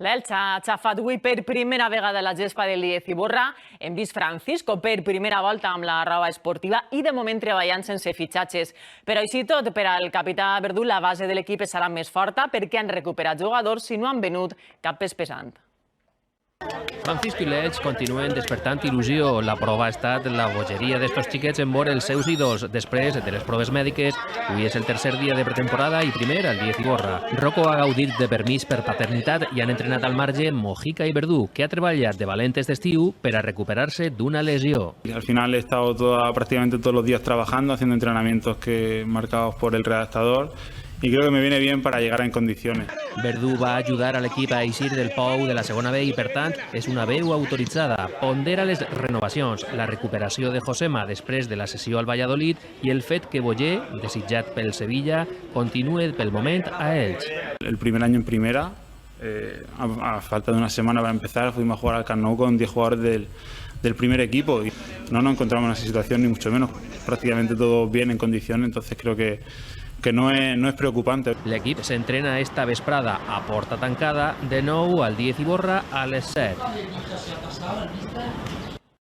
L'Elx ha xafat avui per primera vegada la gespa del Díez Iborra. Hem vist Francisco per primera volta amb la roba esportiva i de moment treballant sense fitxatges. Però així tot, per al capità Verdú, la base de l'equip serà més forta perquè han recuperat jugadors i no han venut cap pes pesant. Francisco i l'Elx continuen despertant il·lusió. La prova ha estat la bogeria d'estos xiquets en veure els seus ídols després de les proves mèdiques. Avui és el tercer dia de pretemporada i primer al Díez Iborra. Rocco ha gaudit de permís per paternitat i han entrenat al marge Mojica i Verdú, que ha treballat de valent este estiu per a recuperar-se d'una lesió. Al final he estado prácticamente todos los días trabajando, haciendo entrenamientos marcados por el redactador. Y creo que me viene bien para llegar en condiciones. Verdú va ajudar a l'equip a eixir del pou de la segona B i, per tant, és una veu autoritzada. Pondera les renovacions, la recuperació de Josema després de la sessió al Valladolid i el fet que Boyer, desitjat pel Sevilla, continue pel moment a Elx. El primer año en primera, a falta de una semana para empezar, fuimos a jugar al Camp Nou con 10 jugadores del primer equipo y no nos encontramos en esa situación, ni mucho menos. Prácticamente todo bien en condiciones, entonces creo que no es preocupante. L'equip s'entrena esta vesprada a porta tancada, de nou al Díez Iborra a les 7.